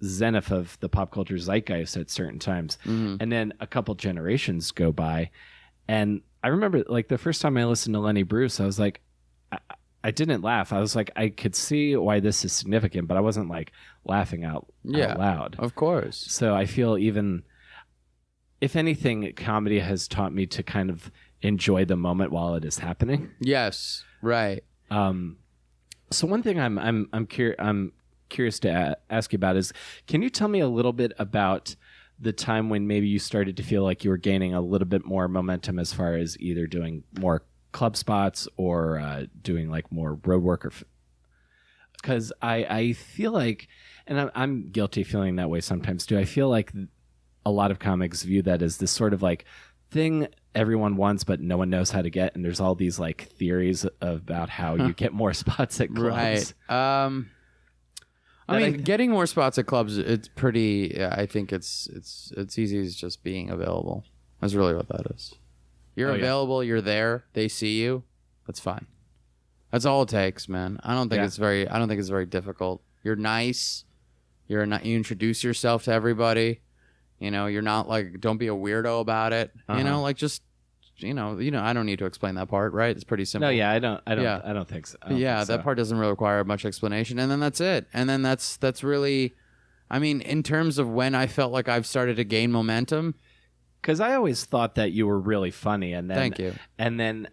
zenith of the pop culture zeitgeist at certain times, and then a couple generations go by, and I remember like the first time I listened to Lenny Bruce, I was like, I didn't laugh. I was like, I could see why this is significant, but I wasn't like laughing out loud. Of course. So I feel, even if anything, comedy has taught me to kind of enjoy the moment while it is happening. Yes. Right. So one thing I'm curious to ask you about is, can you tell me a little bit about the time when maybe you started to feel like you were gaining a little bit more momentum as far as either doing more club spots or doing like more road work? Because I feel like, and I'm guilty of feeling that way sometimes too, I feel like a lot of comics view that as this sort of like thing everyone wants but no one knows how to get, and there's all these like theories about how you get more spots at clubs. Right. I mean, getting more spots at clubs, it's pretty, I think it's easy as just being available. That's really what that is. You're available, you're there, they see you, that's fine. That's all it takes, man. I don't think it's very difficult. You're nice. You introduce yourself to everybody. You know, you're not like, don't be a weirdo about it. You know, like just, you know, I don't need to explain that part, right? It's pretty simple. No, yeah, I don't think so. That part doesn't really require much explanation. And then that's it. And then that's really, I mean, in terms of when I felt like I've started to gain momentum. Because I always thought that you were really funny. And then, thank you. And then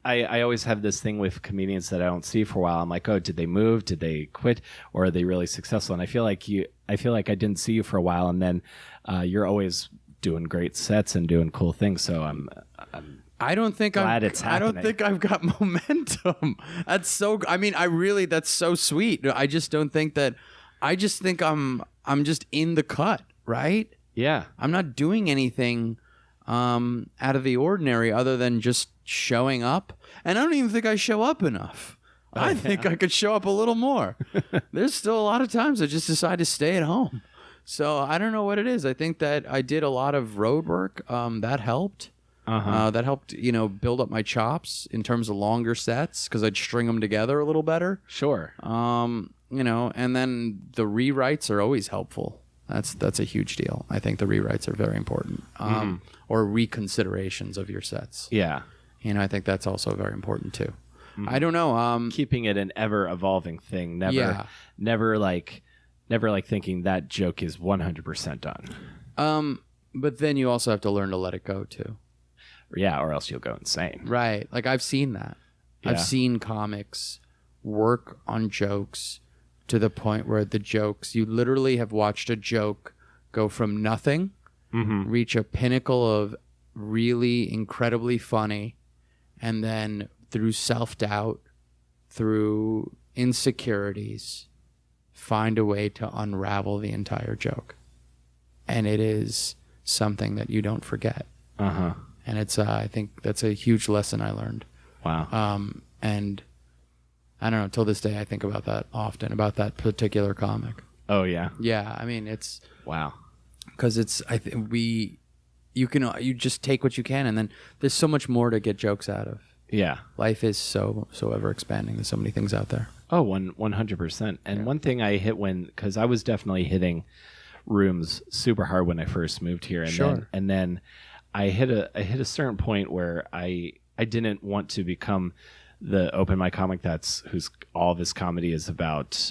I always have this thing with comedians that I don't see for a while. I'm like, oh, did they move? Did they quit? Or are they really successful? And I feel like I didn't see you for a while. And then you're always doing great sets and doing cool things. So I don't think glad it's happening. I don't think I've got momentum. That's so. I mean, that's so sweet. I just don't think that. I just think I'm just in the cut, right? Yeah. I'm not doing anything out of the ordinary other than just showing up. And I don't even think I show up enough. I think I could show up a little more. There's still a lot of times I just decide to stay at home. So I don't know what it is. I think that I did a lot of road work. That helped. That helped, build up my chops in terms of longer sets because I'd string them together a little better. Sure. And then the rewrites are always helpful. That's a huge deal. I think the rewrites are very important. Or reconsiderations of your sets. Yeah. I think that's also very important too. I don't know. Keeping it an ever evolving thing. Never like thinking that joke is 100% done. But then you also have to learn to let it go too. Yeah, or else you'll go insane. Right. Like I've seen that. Yeah. I've seen comics work on jokes to the point where the jokes, you literally have watched a joke go from nothing, reach a pinnacle of really incredibly funny, and then through self-doubt, through insecurities, find a way to unravel the entire joke. And it is something that you don't forget. And it's, I think that's a huge lesson I learned. Wow. And I don't know, till this day I think about that often, about that particular comic. Oh yeah. Yeah, I mean it's wow. Because it's you just take what you can, and then there's so much more to get jokes out of. Yeah. Life is so ever expanding. There's so many things out there. Oh, 100%. And one thing I hit because I was definitely hitting rooms super hard when I first moved here, and then I hit a certain point where I didn't want to become the open mic comic whose all of his comedy is about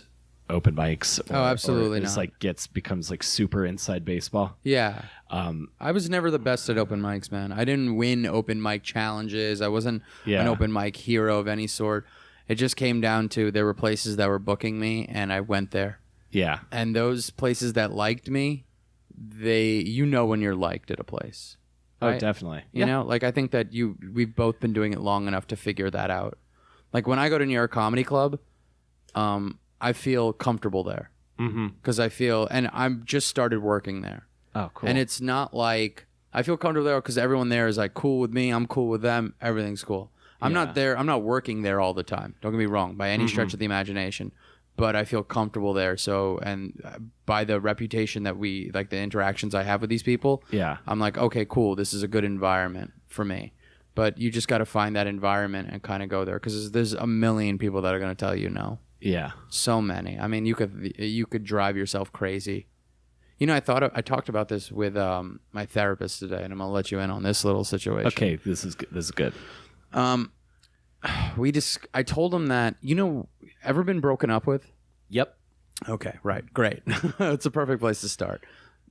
open mics. Absolutely not. Becomes like super inside baseball. Yeah. I was never the best at open mics, man. I didn't win open mic challenges. I wasn't an open mic hero of any sort. It just came down to there were places that were booking me, and I went there. Yeah. And those places that liked me, when you're liked at a place. Right? Oh, definitely. Like I think that we've both been doing it long enough to figure that out. Like when I go to New York Comedy Club, I feel comfortable there because and I'm just started working there. Oh, cool. And it's not like I feel comfortable there because everyone there is like cool with me. I'm cool with them. Everything's cool. I'm not there. I'm not working there all the time. Don't get me wrong by any stretch of the imagination, but I feel comfortable there. So, and by the reputation that the interactions I have with these people, I'm like, okay, cool. This is a good environment for me. But you just got to find that environment and kind of go there because there's a million people that are going to tell you no. Yeah. So many. I mean, you could drive yourself crazy. I talked about this with my therapist today, and I'm going to let you in on this little situation. Okay, this is good. I told him that, ever been broken up with? Yep. Okay, right. Great. It's a perfect place to start.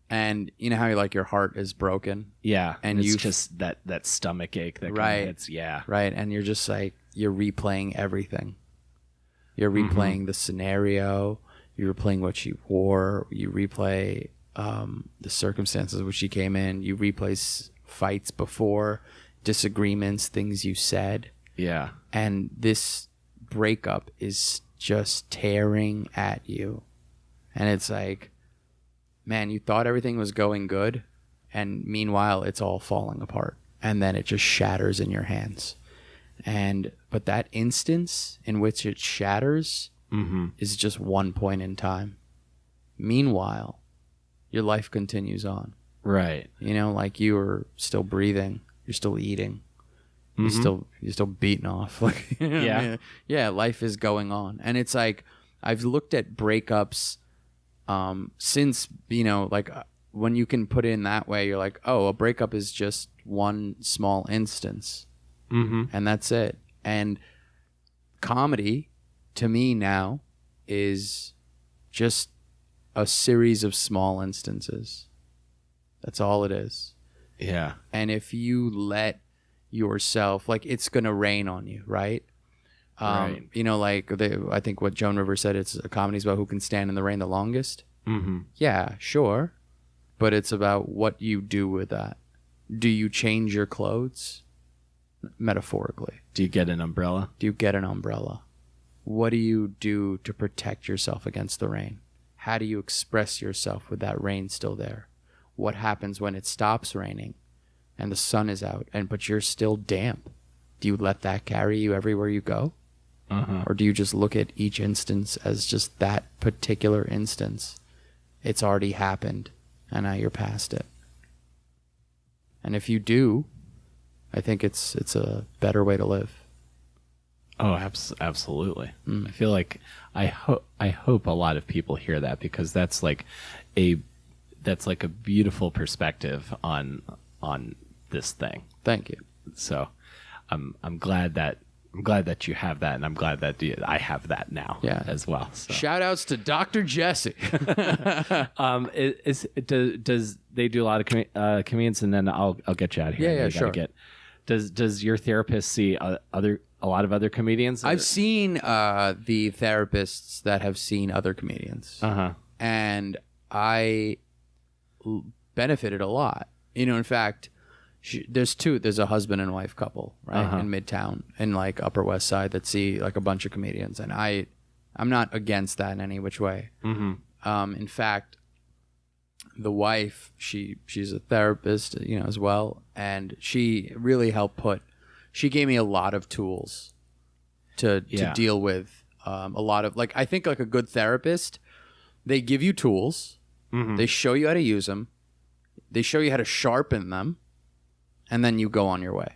And you know how your heart is broken? Yeah. And it's just that stomach ache that kind of hits. Yeah. Right. And you're just you're replaying everything. You're replaying the scenario. You replay what she wore. You replay the circumstances which she came in. You replay fights before, disagreements, things you said. Yeah. And this breakup is just tearing at you. And it's like, man, you thought everything was going good. And meanwhile, it's all falling apart. And then it just shatters in your hands. But that instance in which it shatters is just one point in time. Meanwhile, your life continues on. Right. You're still breathing. You're still eating. You're still beating off. Yeah, life is going on. And it's like, I've looked at breakups since, when you can put it in that way, you're like, oh, a breakup is just one small instance. And that's it. And comedy, to me now, is just a series of small instances. That's all it is. Yeah. And if you let yourself, like, it's going to rain on you, right? Right. You know, like, I think what Joan Rivers said, it's a comedy about who can stand in the rain the longest. Yeah, sure. But it's about what you do with that. Do you change your clothes? Metaphorically. Do you get an umbrella? Do you get an umbrella? What do you do to protect yourself against the rain? How do you express yourself with that rain still there? What happens when it stops raining and the sun is out, but you're still damp? Do you let that carry you everywhere you go? Or do you just look at each instance as just that particular instance? It's already happened, and now you're past it. And if you do, I think it's a better way to live. Oh, absolutely. I feel like I hope a lot of people hear that, because that's like a beautiful perspective on this thing. Thank you. So I'm glad that you have that, and I'm glad that I have that now as well. So. Shout outs to Dr. Jesse. Does they do a lot of comedians, and then I'll get you out of here. Yeah, sure. Does your therapist see a lot of other comedians? I've seen the therapists that have seen other comedians, and I benefited a lot. You know, in fact, there's a husband and wife couple, right, in Midtown, in like Upper West Side, that see like a bunch of comedians, and I'm not against that in any which way. In fact, the wife, she's a therapist, you know, as well, and she really helped she gave me a lot of tools to deal with a lot of, like, I think like a good therapist, they give you tools, they show you how to use them, they show you how to sharpen them, and then you go on your way.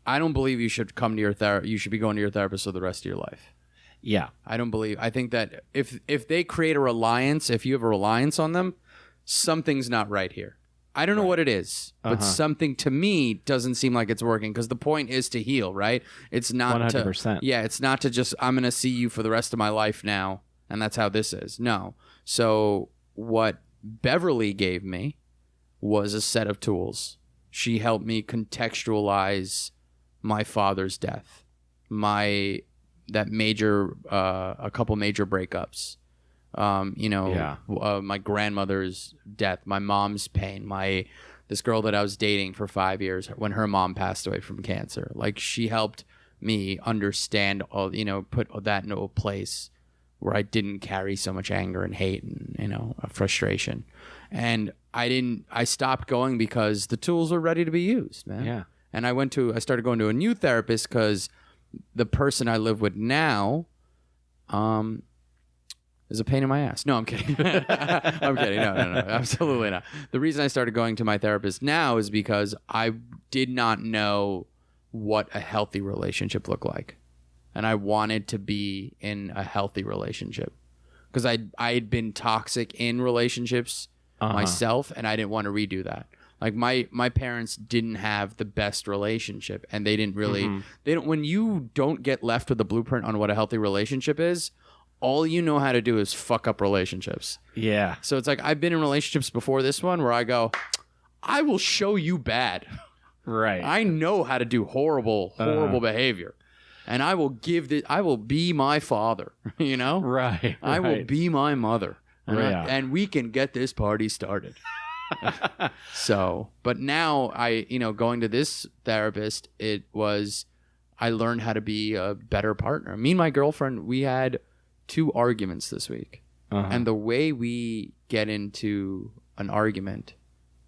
I don't believe you should come to you should be going to your therapist for the rest of your life. Yeah. I think that if they create a reliance, if you have a reliance on them, something's not right here. I don't know what it is, but something to me doesn't seem like it's working, because the point is to heal, right? It's not 100%. It's not to just, I'm going to see you for the rest of my life now, and that's how this is. No. So what Beverly gave me was a set of tools. She helped me contextualize my father's death, a couple major breakups. My grandmother's death, my mom's pain, this girl that I was dating for 5 years when her mom passed away from cancer. Like, she helped me understand put that into a place where I didn't carry so much anger and hate and, frustration. And I stopped going because the tools were ready to be used, man. Yeah. And I started going to a new therapist because the person I live with now, is a pain in my ass. No, I'm kidding. I'm kidding. No, absolutely not. The reason I started going to my therapist now is because I did not know what a healthy relationship looked like. And I wanted to be in a healthy relationship, because I had been toxic in relationships myself, and I didn't want to redo that. Like, my parents didn't have the best relationship, and they didn't really, when you don't get left with a blueprint on what a healthy relationship is, all you know how to do is fuck up relationships. Yeah. So it's like, I've been in relationships before this one where I go, I will show you bad. Right. I know how to do horrible behavior. And I will I will be my father, Right. I will be my mother. And we can get this party started. But now going to this therapist, I learned how to be a better partner. Me and my girlfriend, we had 2 arguments this week. And the way we get into an argument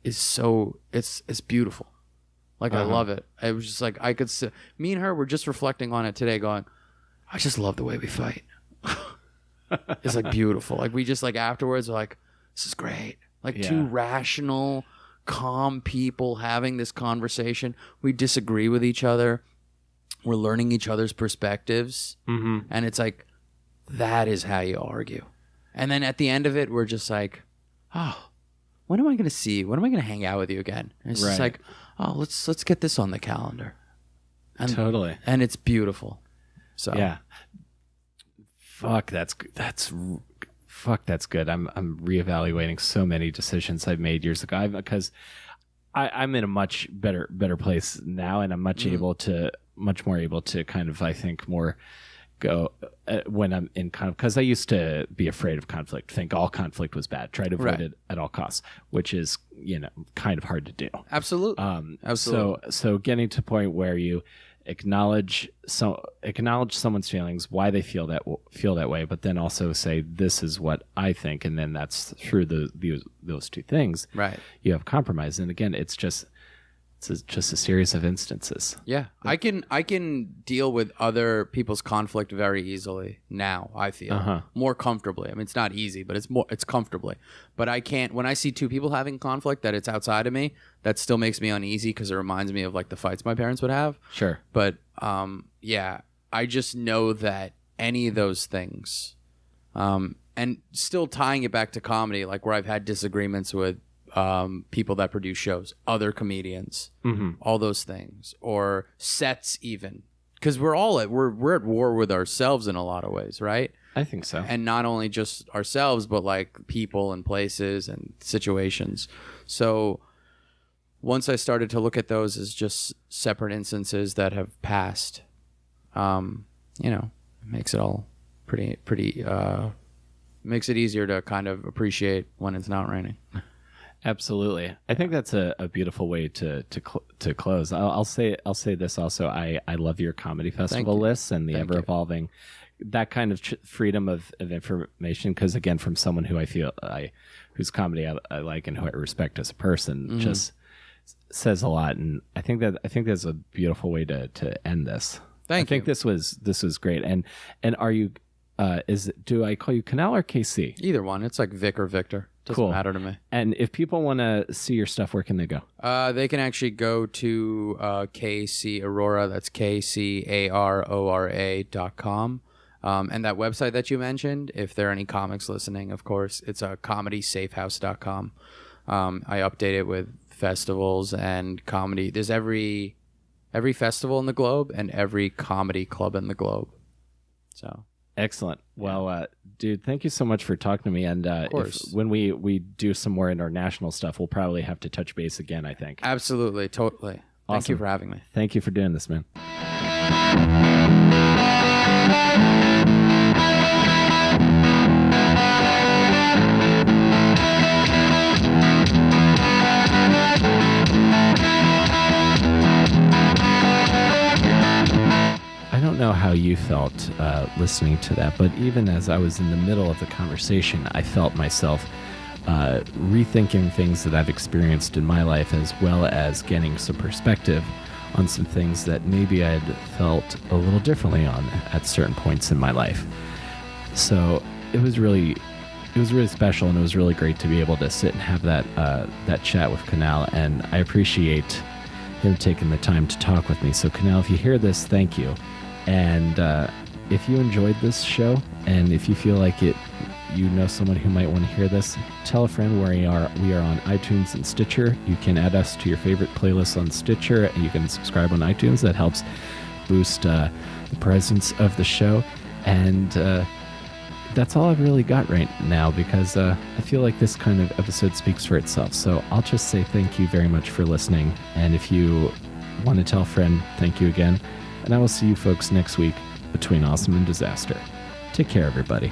is it's beautiful. Like, I love it. It was just like, me and her were just reflecting on it today, going, I just love the way we fight. It's like beautiful. Like, we just, like, afterwards are like, this is great. Like, 2 rational, calm people having this conversation. We disagree with each other. We're learning each other's perspectives. And it's like, that is how you argue. And then at the end of it, we're just like, oh, when am I going to see you? When am I going to hang out with you again? And it's just Right. like, oh, let's get this on the calendar. And, Totally. And it's beautiful. So Yeah. Fuck, that's good. I'm reevaluating so many decisions I've made years ago because I'm in a much better place now, and I'm much more able to kind of, I think, more go when I'm in conflict, because I used to be afraid of conflict, think all conflict was bad, try to avoid it at all costs, which is, kind of hard to do. Absolutely. Absolutely. So getting to a point where you acknowledge someone's feelings, why they feel that way, but then also say, this is what I think, and then that's through those two things. Right. You have compromise, and again, it's just a series of instances. Yeah, I can deal with other people's conflict very easily now. I feel more comfortably. I mean, it's not easy, but it's comfortably. But I can't, when I see two people having conflict that it's outside of me, that still makes me uneasy because it reminds me of like the fights my parents would have. Sure. But yeah, I just know that any of those things, and still tying it back to comedy, like where I've had disagreements with people that produce shows, other comedians, all those things, or sets even, because we're at war with ourselves in a lot of ways, right? I think so. And not only just ourselves, but like people and places and situations. So once I started to look at those as just separate instances that have passed, it makes it all pretty makes it easier to kind of appreciate when it's not raining. Absolutely. I think that's a beautiful way to close. I'll say this also. I love your comedy festival lists and the ever evolving, that kind of freedom of information. Because again, from someone who I feel whose comedy I like and who I respect as a person, just says a lot. And I think that's a beautiful way to end this. I think this was great. And are you? Do I call you Kunal or KC? Either one. It's like Vic or Victor. Doesn't matter to me. And if people want to see your stuff, where can they go? They can actually go to KC Arora. That's KCARORA.com. And that website that you mentioned, if there are any comics listening, of course, it's comedysafehouse.com. I update it with festivals and comedy. There's every festival in the globe and every comedy club in the globe. So... Excellent. Well, dude, thank you so much for talking to me. And when we do some more international stuff, we'll probably have to touch base again, I think. Absolutely. Totally. Awesome. Thank you for having me. Thank you for doing this, man. I don't know how you felt listening to that, but even as I was in the middle of the conversation, I felt myself rethinking things that I've experienced in my life, as well as getting some perspective on some things that maybe I had felt a little differently on at certain points in my life. So it was really special, and it was really great to be able to sit and have that chat with Kunal, and I appreciate him taking the time to talk with me. So Kunal, if you hear this, thank you. And if you enjoyed this show, and if you feel like you know someone who might want to hear this, tell a friend. We are on iTunes and Stitcher. You can add us to your favorite playlists on Stitcher, and you can subscribe on iTunes. That helps boost the presence of the show. And that's all I've really got right now, because I feel like this kind of episode speaks for itself. So I'll just say thank you very much for listening. And if you want to tell a friend, thank you again. And I will see you folks next week between awesome and disaster. Take care, everybody.